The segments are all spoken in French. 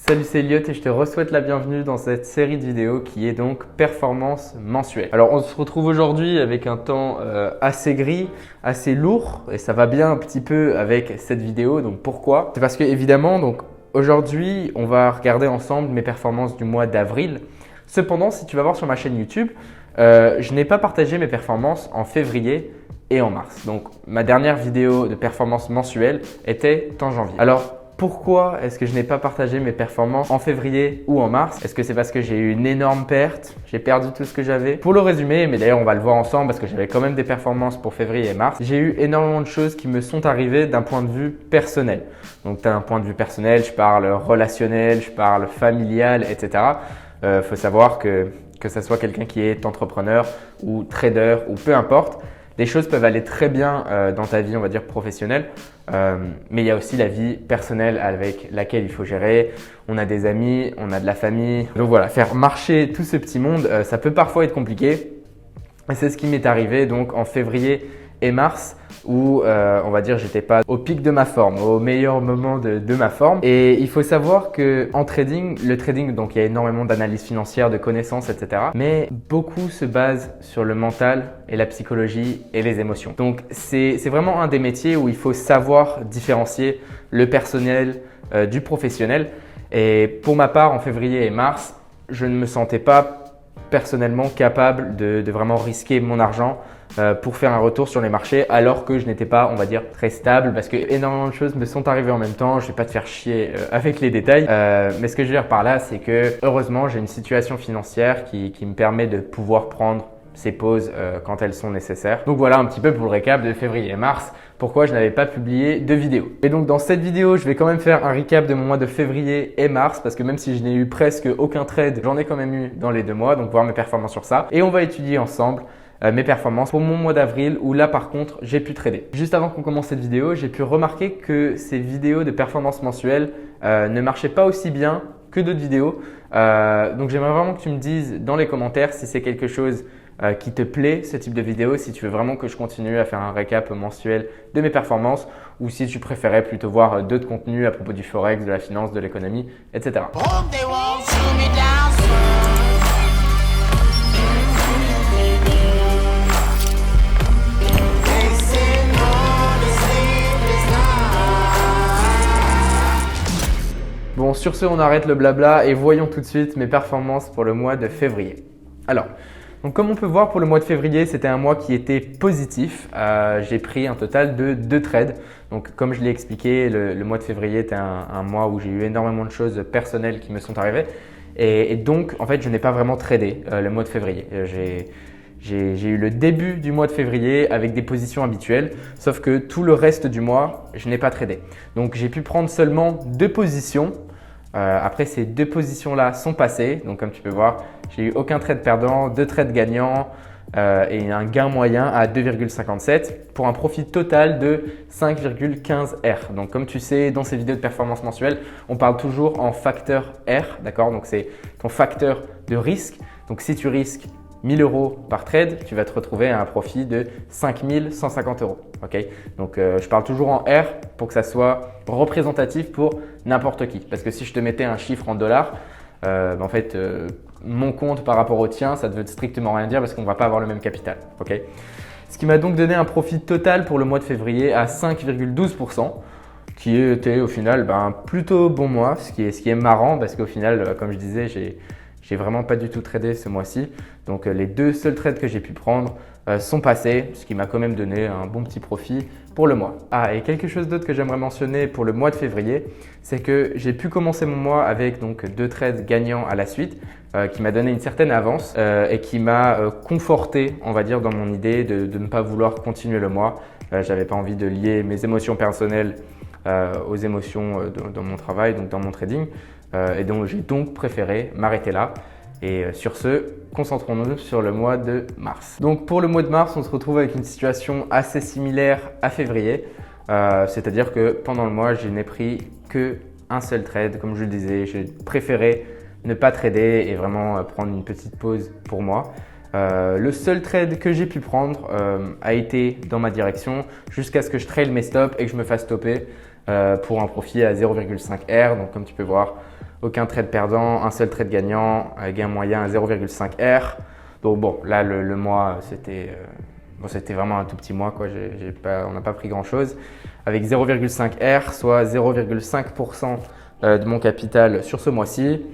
Salut, c'est Elliot et je te souhaite la bienvenue dans cette série de vidéos qui est donc performance mensuelle. Alors on se retrouve aujourd'hui avec un temps assez gris, assez lourd et ça va bien un petit peu avec cette vidéo. Donc pourquoi? C'est parce que évidemment donc aujourd'hui on va regarder ensemble mes performances du mois d'avril. Cependant, si tu vas voir sur ma chaîne YouTube, je n'ai pas partagé mes performances en février et en mars. Donc ma dernière vidéo de performance mensuelle était en janvier. Alors pourquoi est-ce que je n'ai pas partagé mes performances en février ou en mars? Est-ce que c'est parce que j'ai eu une énorme perte? J'ai perdu tout ce que j'avais? Pour le résumer, mais d'ailleurs on va le voir ensemble parce que j'avais quand même des performances pour février et mars, j'ai eu énormément de choses qui me sont arrivées d'un point de vue personnel. Donc d'un point de vue personnel, je parle relationnel, je parle familial, etc. Faut savoir que ce soit quelqu'un qui est entrepreneur ou trader ou peu importe, les choses peuvent aller très bien dans ta vie, on va dire professionnelle, mais il y a aussi la vie personnelle avec laquelle il faut gérer. On a des amis, on a de la famille. Donc voilà, faire marcher tout ce petit monde, ça peut parfois être compliqué. Et c'est ce qui m'est arrivé donc en février et mars où on va dire j'étais pas au pic de ma forme, au meilleur moment de ma forme. Et il faut savoir que en trading, le trading donc il y a énormément d'analyse financière, de connaissances, etc. Mais beaucoup se base sur le mental et la psychologie et les émotions. Donc c'est vraiment un des métiers où il faut savoir différencier le personnel du professionnel. Et pour ma part en février et mars, je ne me sentais pas personnellement capable de vraiment risquer mon argent pour faire un retour sur les marchés alors que je n'étais pas, on va dire, très stable parce que énormément de choses me sont arrivées en même temps. Je ne vais pas te faire chier avec les détails, mais ce que je veux dire par là, c'est que heureusement, j'ai une situation financière qui me permet de pouvoir prendre ces pauses quand elles sont nécessaires. Donc voilà un petit peu pour le récap de février et mars, pourquoi je n'avais pas publié de vidéo. Et donc dans cette vidéo, je vais quand même faire un recap de mon mois de février et mars parce que même si je n'ai eu presque aucun trade, j'en ai quand même eu dans les 2 mois, donc voir mes performances sur ça. Et on va étudier ensemble mes performances pour mon mois d'avril où là par contre j'ai pu trader. Juste avant qu'on commence cette vidéo, j'ai pu remarquer que ces vidéos de performance mensuelle ne marchaient pas aussi bien que d'autres vidéos. Donc j'aimerais vraiment que tu me dises dans les commentaires si c'est quelque chose qui te plaît, ce type de vidéo, si tu veux vraiment que je continue à faire un récap mensuel de mes performances ou si tu préférais plutôt voir d'autres contenus à propos du forex, de la finance, de l'économie, etc. Bon, sur ce, on arrête le blabla et voyons tout de suite mes performances pour le mois de février. Alors, donc comme on peut voir pour le mois de février, c'était un mois qui était positif. J'ai pris un total de 2 trades. Donc comme je l'ai expliqué, le mois de février était un mois où j'ai eu énormément de choses personnelles qui me sont arrivées. Et donc, en fait, je n'ai pas vraiment tradé le mois de février. J'ai eu le début du mois de février avec des positions habituelles, sauf que tout le reste du mois, je n'ai pas tradé. Donc, j'ai pu prendre seulement 2 positions. Après, ces 2 positions-là sont passées. Donc, comme tu peux voir, j'ai eu aucun trade perdant, 2 trades gagnants et un gain moyen à 2,57 pour un profit total de 5,15 R. Donc, comme tu sais, dans ces vidéos de performance mensuelle, on parle toujours en facteur R, d'accord? Donc, c'est ton facteur de risque. Donc, si tu risques 1000 € par trade, tu vas te retrouver à un profit de 5150 €. Okay, donc, je parle toujours en R pour que ça soit représentatif pour n'importe qui. Parce que si je te mettais un chiffre en dollars, en fait, mon compte par rapport au tien, ça ne veut strictement rien dire parce qu'on ne va pas avoir le même capital. Okay, ce qui m'a donc donné un profit total pour le mois de février à 5,12%. Qui était au final plutôt bon mois, ce qui est marrant parce qu'au final, comme je disais, j'ai vraiment pas du tout tradé ce mois-ci. Donc les 2 seuls trades que j'ai pu prendre sont passés, ce qui m'a quand même donné un bon petit profit pour le mois. Ah, et quelque chose d'autre que j'aimerais mentionner pour le mois de février, c'est que j'ai pu commencer mon mois avec donc 2 trades gagnants à la suite, qui m'a donné une certaine avance et qui m'a conforté, on va dire, dans mon idée de ne pas vouloir continuer le mois. J'avais pas envie de lier mes émotions personnelles aux émotions dans mon travail, donc dans mon trading. Et donc, j'ai donc préféré m'arrêter là. Et sur ce, concentrons-nous sur le mois de mars. Donc pour le mois de mars, on se retrouve avec une situation assez similaire à février. C'est-à-dire que pendant le mois, je n'ai pris qu'un seul trade. Comme je le disais, j'ai préféré ne pas trader et vraiment prendre une petite pause pour moi. Le seul trade que j'ai pu prendre a été dans ma direction jusqu'à ce que je trail mes stops et que je me fasse stopper pour un profit à 0,5 R. Donc comme tu peux voir, aucun trade perdant, un seul trade gagnant, gain moyen à 0,5 R. Donc bon, là le mois c'était vraiment un tout petit mois, quoi. On n'a pas pris grand chose. Avec 0,5 R, soit 0,5% de mon capital sur ce mois-ci.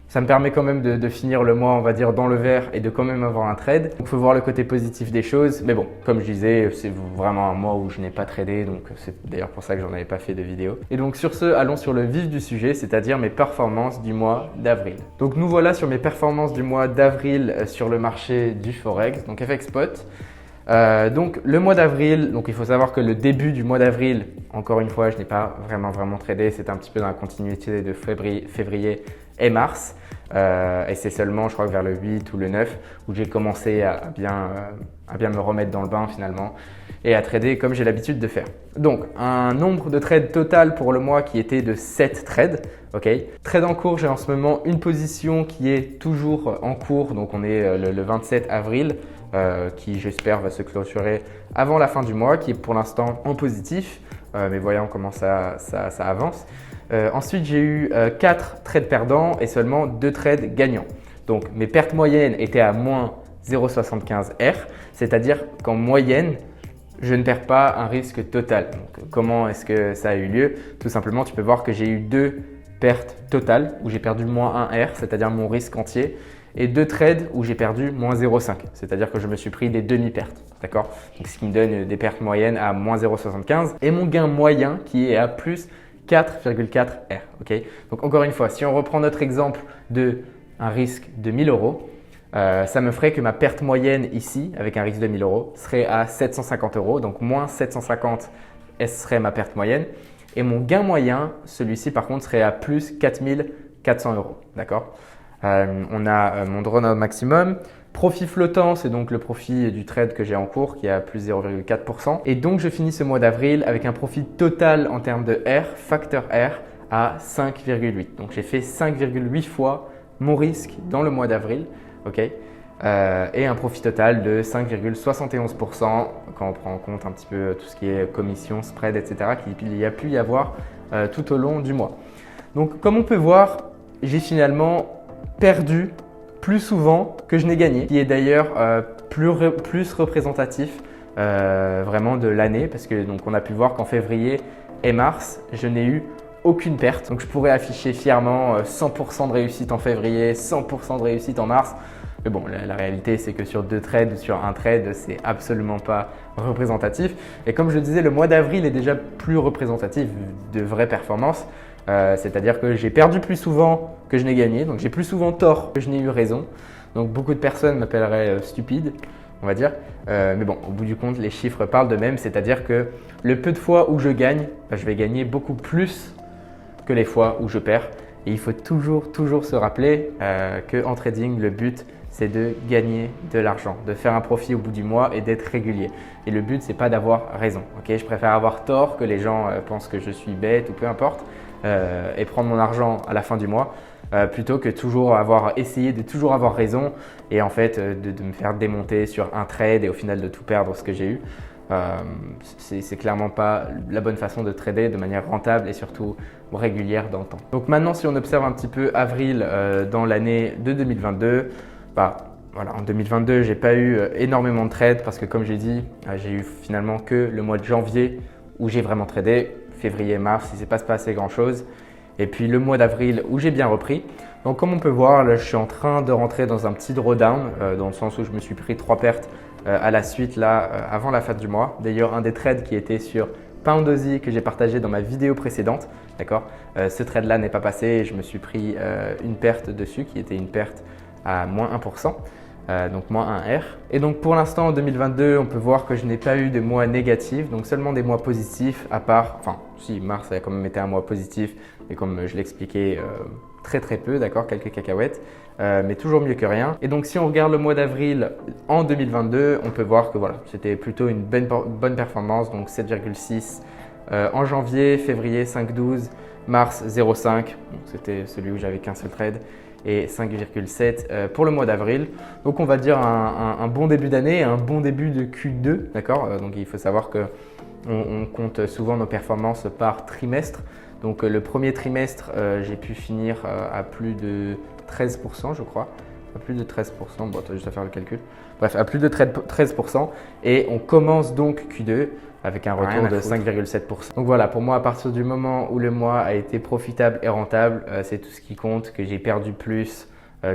Ça me permet quand même de finir le mois, on va dire, dans le vert et de quand même avoir un trade. Il faut voir le côté positif des choses. Mais bon, comme je disais, c'est vraiment un mois où je n'ai pas tradé. Donc c'est d'ailleurs pour ça que j'en avais pas fait de vidéo. Et donc sur ce, allons sur le vif du sujet, c'est-à-dire mes performances du mois d'avril. Donc nous voilà sur mes performances du mois d'avril sur le marché du Forex, donc FX Spot. Donc le mois d'avril, donc il faut savoir que le début du mois d'avril, encore une fois, je n'ai pas vraiment tradé. C'était un petit peu dans la continuité de février et mars. Et c'est seulement, je crois que vers le 8 ou le 9 où j'ai commencé à bien me remettre dans le bain finalement et à trader comme j'ai l'habitude de faire. Donc un nombre de trades total pour le mois qui était de 7 trades. Ok. Trade en cours, j'ai en ce moment une position qui est toujours en cours. Donc on est le 27 avril. Qui j'espère va se clôturer avant la fin du mois, qui est pour l'instant en positif, mais voyons comment ça avance. Ensuite, j'ai eu 4 trades perdants et seulement 2 trades gagnants. Donc mes pertes moyennes étaient à moins 0,75 R, c'est-à-dire qu'en moyenne, je ne perds pas un risque total. Donc comment est-ce que ça a eu lieu? Tout simplement, tu peux voir que j'ai eu 2 pertes totales où j'ai perdu moins 1 R, c'est-à-dire mon risque entier, et 2 trades où j'ai perdu moins 0,5, c'est-à-dire que je me suis pris des demi-pertes, d'accord? Donc ce qui me donne des pertes moyennes à moins 0,75 et mon gain moyen qui est à plus 4,4 R, ok? Donc encore une fois, si on reprend notre exemple de un risque de 1000 euros, ça me ferait que ma perte moyenne ici, avec un risque de 1000 euros, serait à 750 euros, donc moins 750 serait ma perte moyenne. Et mon gain moyen, celui-ci par contre, serait à plus 4400 euros, d'accord? On a mon drawdown maximum. Profit flottant, c'est donc le profit du trade que j'ai en cours qui est à plus 0,4%. Et donc, je finis ce mois d'avril avec un profit total en termes de R, facteur R, à 5,8. Donc, j'ai fait 5,8 fois mon risque dans le mois d'avril. Okay, et un profit total de 5,71% quand on prend en compte un petit peu tout ce qui est commission, spread, etc. qu'il y a pu y avoir tout au long du mois. Donc, comme on peut voir, j'ai finalement perdu plus souvent que je n'ai gagné, qui est d'ailleurs plus représentatif vraiment de l'année parce que donc on a pu voir qu'en février et mars, je n'ai eu aucune perte. Donc je pourrais afficher fièrement 100% de réussite en février, 100% de réussite en mars. Mais bon, la réalité, c'est que sur 2 trades ou sur un trade, c'est absolument pas représentatif. Et comme je le disais, le mois d'avril est déjà plus représentatif de vraies performances. C'est-à-dire que j'ai perdu plus souvent que je n'ai gagné, donc j'ai plus souvent tort que je n'ai eu raison. Donc beaucoup de personnes m'appelleraient stupide, on va dire. Mais bon, au bout du compte, les chiffres parlent d'eux-mêmes, c'est-à-dire que le peu de fois où je gagne, je vais gagner beaucoup plus que les fois où je perds. Et il faut toujours se rappeler qu'en trading, le but, c'est de gagner de l'argent, de faire un profit au bout du mois et d'être régulier. Et le but, c'est pas d'avoir raison. Okay, je préfère avoir tort, que les gens pensent que je suis bête ou peu importe. Et prendre mon argent à la fin du mois plutôt que essayer de toujours avoir raison et en fait de me faire démonter sur un trade et au final de tout perdre ce que j'ai eu. C'est clairement pas la bonne façon de trader de manière rentable et surtout régulière dans le temps. Donc maintenant, si on observe un petit peu avril dans l'année de 2022, voilà, en 2022, j'ai pas eu énormément de trades parce que comme j'ai dit, j'ai eu finalement que le mois de janvier où j'ai vraiment tradé. Février, mars, il ne s'est pas passé grand-chose. Et puis le mois d'avril où j'ai bien repris. Donc comme on peut voir, là, je suis en train de rentrer dans un petit drawdown dans le sens où je me suis pris 3 pertes à la suite là avant la fin du mois. D'ailleurs, un des trades qui était sur Pound Aussie que j'ai partagé dans ma vidéo précédente. D'accord, ce trade-là n'est pas passé et je me suis pris une perte dessus qui était une perte à moins 1%. Donc moins 1 R. Et donc pour l'instant en 2022, on peut voir que je n'ai pas eu de mois négatifs, donc seulement des mois positifs à part, enfin si mars a quand même été un mois positif et comme je l'expliquais très peu, d'accord, quelques cacahuètes, mais toujours mieux que rien. Et donc si on regarde le mois d'avril en 2022, on peut voir que voilà, c'était plutôt une bonne performance, donc 7,6 en janvier, février 5,12, mars 0,5, c'était celui où j'avais qu'un seul trade. Et 5,7 pour le mois d'avril. Donc on va dire un bon début d'année, un bon début de Q2, d'accord. Donc il faut savoir qu'on compte souvent nos performances par trimestre. Donc le premier trimestre, j'ai pu finir à plus de 13%, je crois. À plus de 13%, bon, tu as juste à faire le calcul. Bref, à plus de 13%. Et on commence donc Q2 avec un retour de 5,7%. Donc voilà, pour moi, à partir du moment où le mois a été profitable et rentable, c'est tout ce qui compte. Que j'ai perdu plus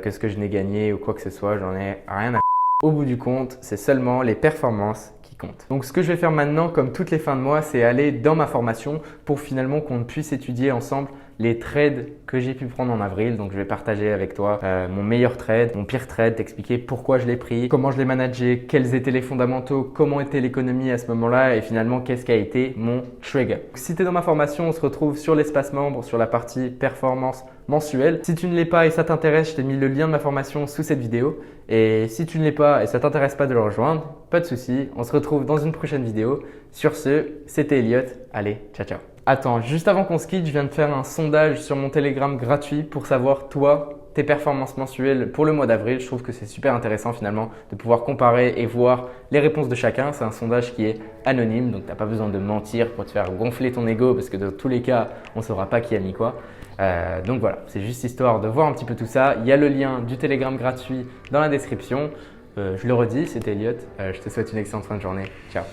que ce que je n'ai gagné ou quoi que ce soit, j'en ai rien à. Au bout du compte, c'est seulement les performances qui comptent. Donc ce que je vais faire maintenant, comme toutes les fins de mois, c'est aller dans ma formation pour finalement qu'on puisse étudier ensemble les trades que j'ai pu prendre en avril. Donc je vais partager avec toi mon meilleur trade, mon pire trade, t'expliquer pourquoi je l'ai pris, comment je l'ai managé, quels étaient les fondamentaux, comment était l'économie à ce moment-là et finalement qu'est-ce qui a été mon trigger. Si tu es dans ma formation, on se retrouve sur l'espace membre, sur la partie performance mensuelle. Si tu ne l'es pas et ça t'intéresse, je t'ai mis le lien de ma formation sous cette vidéo. Et si tu ne l'es pas et ça t'intéresse pas de le rejoindre, pas de souci, on se retrouve dans une prochaine vidéo. Sur ce, c'était Elliot. Allez, ciao ciao. Attends, juste avant qu'on se quitte, je viens de faire un sondage sur mon Telegram gratuit pour savoir toi, tes performances mensuelles pour le mois d'avril. Je trouve que c'est super intéressant finalement de pouvoir comparer et voir les réponses de chacun. C'est un sondage qui est anonyme, donc tu n'as pas besoin de mentir pour te faire gonfler ton ego parce que dans tous les cas, on ne saura pas qui a mis quoi. Donc voilà, c'est juste histoire de voir un petit peu tout ça. Il y a le lien du Telegram gratuit dans la description. Je le redis, c'était Elliot. Je te souhaite une excellente fin de journée. Ciao.